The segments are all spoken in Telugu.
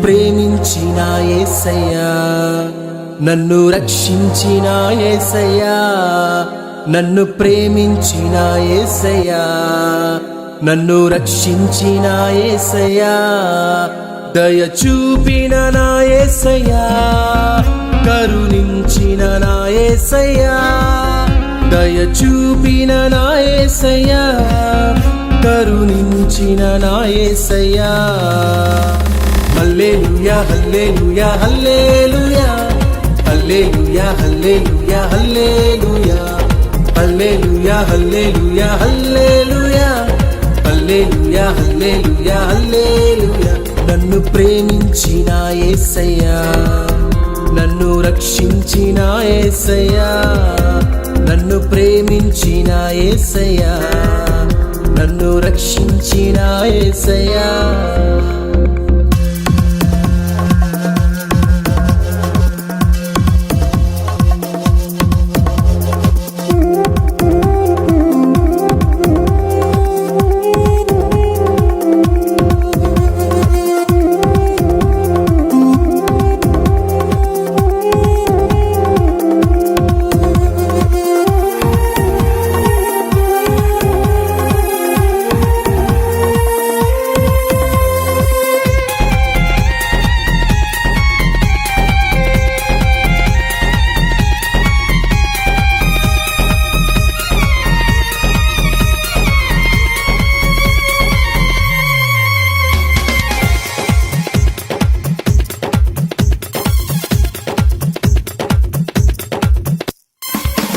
ప్రేమించిన యేసయ్యా, నన్ను రక్షించిన యేసయ్యా, నన్ను ప్రేమించిన యేసయ్యా, నన్ను రక్షించిన యేసయ్యా, దయ చూపిన నా యేసయ్యా, కరుణించిన నా యేసయ్యా, దయ చూపిన నా యేసయ్యా, కరుణించిన నా యేసయ్యా. హల్లెలూయా హల్లెలూయా హల్లెలూయా హల్లెలూయా హల్లెలూయా హల్లెలూయా హల్లెలూయా హల్లెలూయా హల్లెలూయా హల్లెలూయా హల్లెలూయా హల్లెలూయా. నన్ను ప్రేమించిన యేసయ్యా, నన్ను రక్షించిన యేసయ్యా, నన్ను ప్రేమించిన యేసయ్యా, నన్ను రక్షించిన యేసయ్యా.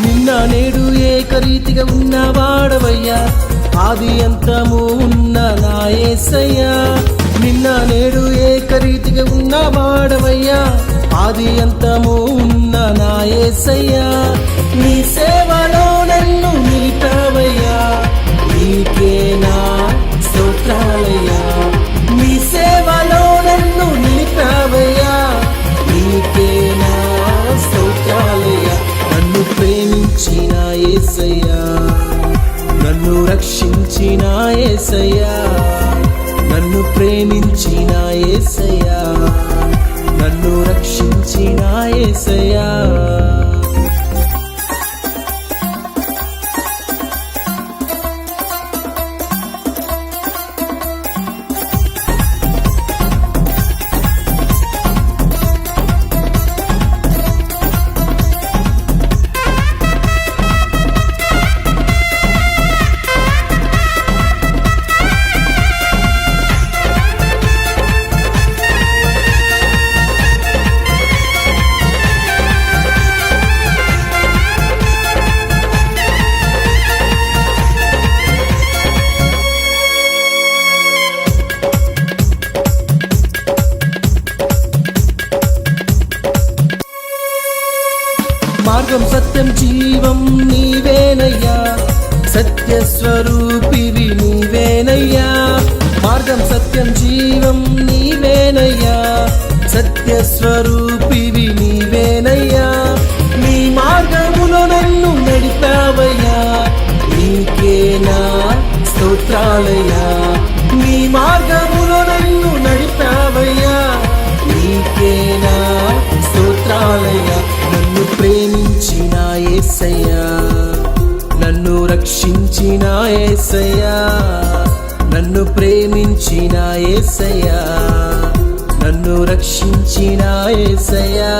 నిన్న నేడు ఏకరీతిగా ఉన్నవాడవయ్యా, ఆది అంతము ఉన్న నా యేసయ్యా. నిన్న నేడు ఏకరీతిగా ఉన్నవాడవయ్యా, ఆది అంతము ఉన్న నా యేసయ్యా. నీ సేవలో నన్ను నిలిపావయ్యా, నీకే నా స్తోత్రాలయ్యా. నీ సేవలో నన్ను నిలిపావయ్యా, నీకే నా స్తోత్రాలయ్యా. నన్ను ప్రేమించిన యేసయ్యా, నన్ను రక్షించిన యేసయ్యా, నన్ను ప్రేమించిన యేసయ్యా, నన్ను రక్షించిన యేసయ్యా. మార్గం సత్యం జీవం నీవేనయ్యా, సత్యస్వరూపివి నీవేనయ్యా. మార్గం సత్యం జీవం నీవేనయ్యా, సత్యస్వరూపివి నీవేనయ్యా. నీ మార్గములో నన్ను నడిపావయ్యా, నీకే నా స్తోత్రాలయ్యా. నీ మార్గములో నన్ను నడిపావయ్యా, నీకే నా స్తోత్రాలయ్యా. నన్ను ప్రేమించిన యేసయ్యా, నన్ను రక్షించిన యేసయ్యా, నన్ను ప్రేమించిన యేసయ్యా, నన్ను రక్షించిన యేసయ్యా.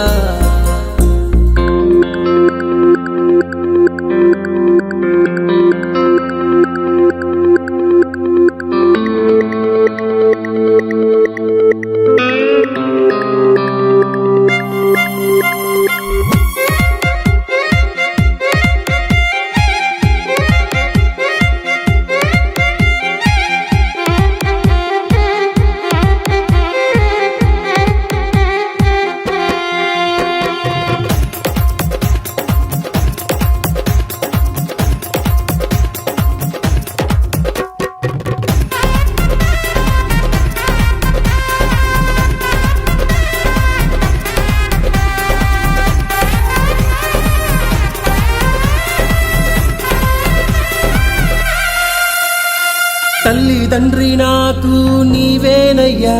తల్లి తండ్రి నాకు నీవేనయ్యా,